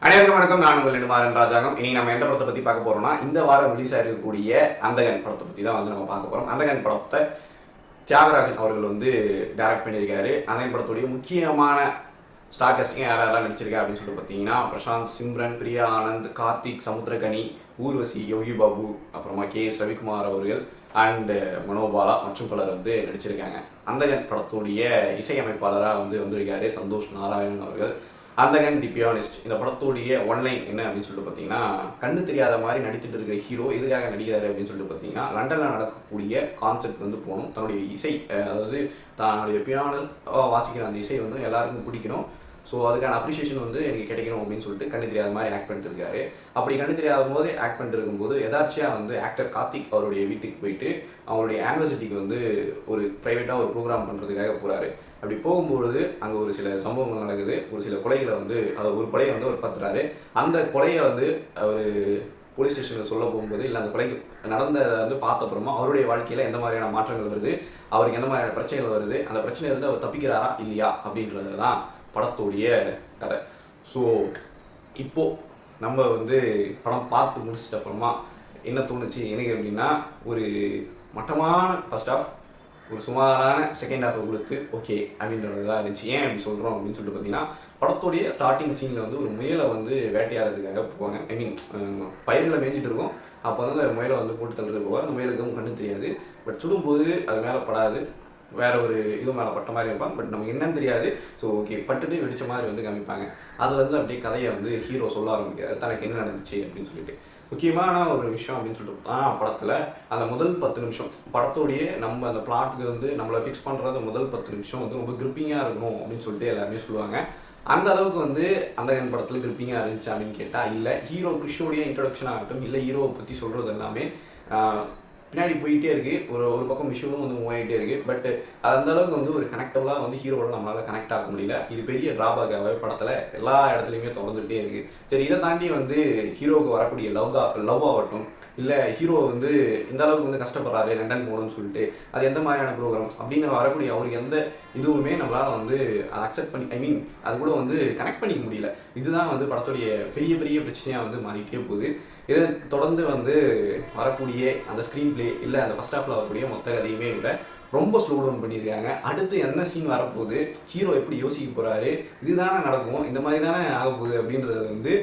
அனைவருக்கும் வணக்கம். நான் உங்கள் நெடுமாறன் ராஜாங்கம். இனி நம்ம எந்த படத்தை பற்றி பார்க்க போறோம்னா, இந்த வாரம் ரிலீஸ் ஆகிருக்கக்கூடிய அந்தகன் படத்தை பற்றி தான் வந்து நம்ம பார்க்க போகிறோம். அந்தகன் படத்தை தியாகராஜன் அவர்கள் வந்து டைரக்ட் பண்ணியிருக்காரு. அந்தகன் படத்துடைய முக்கியமான ஸ்டார் காஸ்டிங் யாரெல்லாம் நடிச்சிருக்கா அப்படின்னு சொல்லிட்டு பார்த்தீங்கன்னா, பிரசாந்த், சிம்ரன், பிரியா ஆனந்த், கார்த்திக், சமுத்திரகனி, ஊர்வசி, யோகி பாபு, அப்புறமா கே.எஸ். ரவிக்குமார் அவர்கள் அண்ட் மனோபாலா மற்றும் பலர் வந்து நடிச்சிருக்காங்க. அந்தகன் படத்துடைய இசையமைப்பாளராக வந்து வந்திருக்காரு சந்தோஷ் நாராயணன் அவர்கள். அந்தகன் தி பியானிஸ்ட் இந்த படத்துடைய ஒன்லைன் என்ன அப்படின்னு சொல்லிட்டு பார்த்தீங்கன்னா, கண்ணு தெரியாத மாதிரி நடித்துட்டு இருக்கிற ஹீரோ எதுக்காக நடிக்கிறாரு அப்படின்னு சொல்லிட்டு பார்த்தீங்கன்னா, லண்டனில் நடக்கக்கூடிய கான்செர்ட் வந்து போகணும். தன்னுடைய இசை, அதாவது தன்னுடைய பியானோ வாசிக்கிற அந்த இசை வந்து எல்லாருக்கும் பிடிக்கணும். ஸோ அதுக்கான அப்ரிஷியேஷன் வந்து எனக்கு கிடைக்கணும் அப்படின்னு சொல்லிட்டு கண்ணு தெரியாத மாதிரி ஆக்ட் பண்ணிட்டு இருக்காரு. அப்படி கண்ணு தெரியாத போது ஆக்ட் பண்ணிட்டு இருக்கும்போது எதாச்சியாக வந்து ஆக்டர் கார்த்திக் அவருடைய வீட்டுக்கு போயிட்டு அவருடைய ஆனிவர்சரிக்கு வந்து ஒரு ப்ரைவேட்டாக ஒரு ப்ரோக்ராம் பண்ணுறதுக்காக போகிறாரு. அப்படி போகும்பொழுது அங்கே ஒரு சில சம்பவங்கள் நடக்குது. ஒரு சில கொலைகளை வந்து ஒரு கொலையை வந்து அவர் பார்த்துறாரு. அந்த கொலையை வந்து அவர் போலீஸ் ஸ்டேஷனில் சொல்ல போகும்போது, இல்லை அந்த கொலைக்கு நடந்ததை வந்து பார்த்தப்புறமா அவருடைய வாழ்க்கையில் எந்த மாதிரியான மாற்றங்கள் வருது, அவருக்கு எந்த மாதிரியான பிரச்சனைகள் வருது, அந்த பிரச்சனையிலிருந்து அவர் தப்பிக்கிறாரா இல்லையா அப்படின்றது தான் படத்துடைய கதை. ஸோ இப்போது நம்ம வந்து படம் பார்த்து முடிச்சிட்ட அப்புறமா என்ன தோணுச்சு எனக்கு அப்படின்னா, ஒரு மட்டமான ஃபர்ஸ்ட் ஆஃப், ஒரு சுமாரான செகண்ட் ஹாஃபை கொடுத்து ஓகே அப்படின்றது தான் இருந்துச்சு. ஏன் அப்படி சொல்கிறோம் அப்படின்னு சொல்லிட்டு பார்த்தீங்கன்னா, படத்துடைய ஸ்டார்டிங் சீனில் வந்து ஒரு முயலை வந்து வேட்டையாடுறதுக்காக போவாங்க. ஐ மீன் பயிர்களை மேய்ஞ்சிட்டு இருக்கும். அப்போ வந்து அந்த முயலை வந்து போட்டு தள்ளுறது போவார். அந்த முயலுக்கும் கண்ணு தெரியாது. பட் சுடும்போது அது மேலே படாது, வேற ஒரு இது மேலே பட்ட மாதிரி இருப்பாங்க. பட் நமக்கு என்னன்னு தெரியாது. ஸோ ஓகே பட்டுட்டு வெடிச்ச மாதிரி வந்து காமிப்பாங்க. அதில் வந்து அப்படியே கதையை வந்து ஹீரோ சொல்ல ஆரம்பிக்கிறார், தனக்கு என்ன நடந்துச்சு அப்படின்னு சொல்லிட்டு. முக்கியமான ஒரு விஷயம் அப்படின்னு சொல்லிட்டு படத்தில் அந்த முதல் 10 நிமிஷம் படத்தோடைய நம்ம அந்த பிளாட்டுக்கு வந்து நம்மளை ஃபிக்ஸ் பண்ணுறது முதல் 10 நிமிஷம் வந்து ரொம்ப கிரிப்பிங்காக இருக்கணும் அப்படின்னு சொல்லிட்டு எல்லாருமே சொல்லுவாங்க. அந்த அளவுக்கு வந்து அந்தகன் படத்தில் கிரிப்பிங்காக இருந்துச்சு அப்படின்னு கேட்டால் இல்லை. ஹீரோ கிறிஷோடைய இன்ட்ரடக்ஷன் ஆகட்டும், இல்லை ஹீரோவை பற்றி சொல்கிறது எல்லாமே பின்னாடி போயிட்டே இருக்குது. ஒரு பக்கம் விஷயமும் வந்து மூவ் ஆகிட்டே இருக்குது. பட் அந்த அளவுக்கு வந்து ஒரு கனெக்டபுளாக வந்து ஹீரோவோட நம்மளால் கனெக்ட் ஆக முடியல. இது பெரிய ட்ராபேக்காகவே படத்தில் எல்லா இடத்துலையுமே தொடர்ந்துகிட்டே இருக்குது. சரி, இதை தாண்டி வந்து ஹீரோவுக்கு வரக்கூடிய லவ் ஆகட்டும், இல்லை ஹீரோ வந்து இந்த அளவுக்கு வந்து கஷ்டப்படுறாரு லண்டன் போகணும்னு சொல்லிட்டு, அது எந்த மாதிரியான ப்ரோக்ராம்ஸ் அப்படின்னு வரக்கூடிய அவருக்கு எந்த இதுவுமே நம்மளால் வந்து அக்செப்ட் பண்ணி, ஐ மீன் அது கூட வந்து கனெக்ட் பண்ணிக்க முடியல. இதுதான் வந்து படத்துடைய பெரிய பெரிய பிரச்சனையாக வந்து மாறிட்டே போகுது. இதை தொடர்ந்து வந்து வரக்கூடிய அந்த ஸ்க்ரீன் பிளே, இல்லை அந்த ஃபர்ஸ்ட் ஹாஃபில் வரக்கூடிய மொத்த கதையுமே விட ரொம்ப ஸ்லோ டவுன் பண்ணியிருக்காங்க. அடுத்து என்ன சீன் வரப்போகுது, ஹீரோ எப்படி யோசிக்க போகிறாரு, இதுதானே நடக்கும், இந்த மாதிரி தானே ஆக போகுது அப்படின்றது வந்து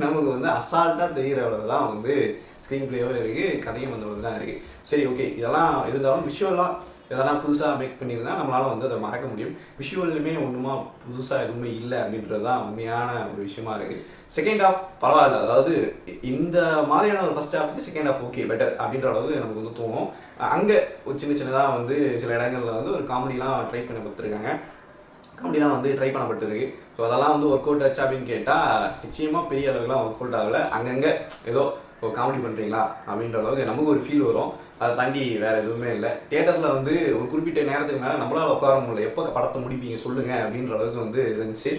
நமக்கு வந்து அசால்ட்டாக தெரிகிற அளவு தான் வந்து ஸ்க்ரீன் பிளேவும் இருக்குது, கதையும் அந்த அளவு தான் இருக்குது. சரி ஓகே, இதெல்லாம் இருந்தாலும் விஷுவலாக இதெல்லாம் புதுசாக மேக் பண்ணியிருந்தால் நம்மளால் வந்து அதை மறக்க முடியும். விஷுவலுமே ஒன்றுமா புதுசாக எதுவுமே இல்லை அப்படின்றது தான் உண்மையான ஒரு விஷயமா இருக்குது. செகண்ட் ஹாஃப் பரவாயில்ல, அதாவது இந்த மாதிரியான ஒரு ஃபர்ஸ்ட் ஹாஃப்க்கு செகண்ட் ஹாஃப் ஓகே பெட்டர் அப்படின்ற அளவுக்கு நமக்கு வந்து தோணும். அங்கே ஒரு சின்னதாக வந்து சில இடங்களில் வந்து ஒரு காமெடிலாம் ட்ரை பண்ண பார்த்துருக்காங்க. காமெடிலாம் வந்து ட்ரை பண்ணப்பட்டிருக்கு. ஸோ அதெல்லாம் வந்து ஒர்க் அவுட் ஆச்சு அப்படின்னு கேட்டால் நிச்சயமாக பெரிய அளவுக்குலாம் ஒர்க் அவுட் ஆகலை. அங்கங்கே ஏதோ காமெடி பண்ணுறீங்களா அப்படின்ற அளவுக்கு நமக்கு ஒரு ஃபீல் வரும். அதை தாண்டி வேறு எதுவுமே இல்லை. தியேட்டரில் வந்து ஒரு குறிப்பிட்ட நேரத்துக்கு மேலே நம்மளால் உட்கார முடியல, எப்போ படத்தை முடிப்பீங்க சொல்லுங்கள் அப்படின்ற அளவுக்கு வந்து இருந்துச்சு.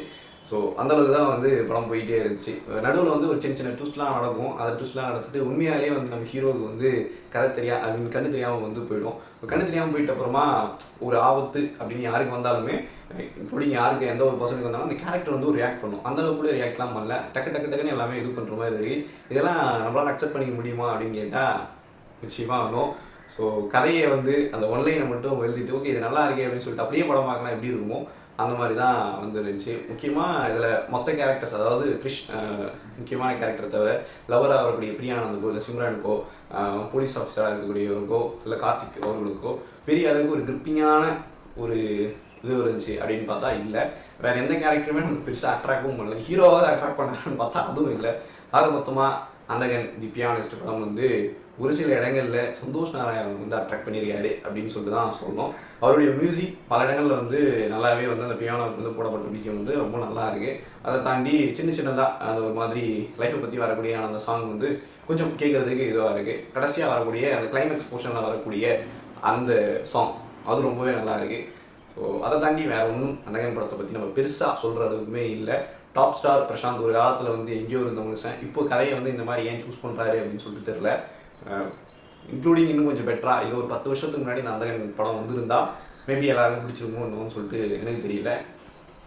ஸோ அந்தளவுக்கு தான் வந்து படம் போயிட்டே இருந்துச்சு. நடுவில் வந்து ஒரு சின்ன ட்விஸ்ட்லாம் நடக்கும். அதை ட்விஸ்ட்லாம் நடத்திட்டு உண்மையாலே வந்து நம்ம ஹீரோவுக்கு வந்து கதை அப்படின்னு கண்ணு தெரியாமல் வந்து போயிடும். கண்ணு தெரியாமல் போயிட்ட அப்புறமா ஒரு ஆபத்து அப்படின்னு யாருக்கு வந்தாலுமே, இன்க்ளூடிங் யாருக்கு எந்த ஒரு பர்சனுக்கு வந்தாலும் அந்த கேரக்டர் வந்து ஒரு ரியாக்ட் பண்ணும். அந்தளவுக்கு கூட ரியாக்ட்லாம் பண்ணல, டக்குன்னு எல்லாமே இது பண்ணுற மாதிரி இருக்குது. இதெல்லாம் நம்மளால் அக்செப்ட் பண்ணிக்க முடியுமா அப்படின்னு கேட்டால் நிச்சயமாக வரும். ஸோ கதையை வந்து அந்த ஒன்லைனை மட்டும் எழுதிட்டு ஓகே இது நல்லா இருக்கே அப்படின்னு சொல்லிட்டு அப்படியே படம் பார்க்கலாம் எப்படி இருக்குமோ அந்த மாதிரி தான் வந்துருந்துச்சு. முக்கியமாக இதில் மொத்த கேரக்டர்ஸ், அதாவது முக்கியமான கேரக்டரை தவிர லவராக வரக்கூடிய பிரியானந்துக்கோ, இல்லை சிம்ரனுக்கோ, போலீஸ் ஆஃபீஸராக இருக்கக்கூடியவருக்கோ, இல்லை கார்த்திக் அவர்களுக்கோ பெரிய அளவுக்கு ஒரு கிரிப்பிங்கான ஒரு இது இருந்துச்சு அப்படின்னு பார்த்தா இல்லை. வேறு எந்த கேரக்டருமே நமக்கு பெருசாக அட்ராக்டும் பண்ணல. ஹீரோவாக அட்ராக்ட் பண்ணான்னு பார்த்தா அதுவும் இல்லை. ஆக மொத்தமாக அந்தகன் தி பியானிஸ்ட் படம் வந்து ஒரு சில இடங்களில் சந்தோஷ் நாராயணன் வந்து அட்ராக்ட் பண்ணியிருக்காரு அப்படின்னு சொல்லிட்டு தான் சொல்லணும். அவருடைய மியூசிக் பல இடங்களில் வந்து நல்லாவே வந்து அந்த பியானோவுக்கு வந்து போடப்பட்ட பிஜிஎம் வந்து ரொம்ப நல்லா இருக்குது. அதை தாண்டி சின்னதாக அந்த ஒரு மாதிரி லைஃப்பை பற்றி வரக்கூடிய அந்த சாங் வந்து கொஞ்சம் கேட்குறதுக்கு இதுவாக இருக்குது. கடைசியாக வரக்கூடிய அந்த கிளைமேக்ஸ் போர்ஷனில் வரக்கூடிய அந்த சாங் அது ரொம்பவே நல்லா இருக்குது. ஸோ அதை தாண்டி வேறு ஒன்றும் அந்தகன் படத்தை பற்றி நம்ம பெருசாக சொல்கிறதுக்குமே இல்லை. டாப் ஸ்டார் பிரசாந்த் ஒரு காலத்தில் வந்து எங்கேயோ இருந்த மனுஷன் இப்போ கதையை வந்து இந்த மாதிரி ஏன் சூஸ் பண்ணுறாரு அப்படின்னு சொல்லிட்டு தெரில. இன்க்ளூடிங் இன்னும் கொஞ்சம் பெட்டராக இது ஒரு 10 வருஷத்துக்கு முன்னாடி அந்த அந்தகன் படம் வந்துருந்தா மேபி எல்லாருக்கும் பிடிச்சிருமோன்னு சொல்லிட்டு எனக்கு தெரியல.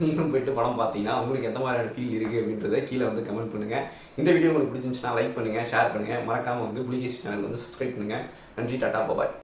நீங்களும் போயிட்டு படம் பார்த்தீங்கன்னா உங்களுக்கு எந்த மாதிரியான ஃபீல் இருக்குது அப்படின்றத கீழே வந்து கமெண்ட் பண்ணுங்கள். இந்த வீடியோ உங்களுக்கு பிடிச்சிருந்துச்சுன்னா லைக் பண்ணுங்கள், ஷேர் பண்ணுங்கள். மறக்காமல் வந்து புலிகேசி சேனல் வந்து சப்ஸ்கிரைப் பண்ணுங்கள். நன்றி, டாடா, பாய்.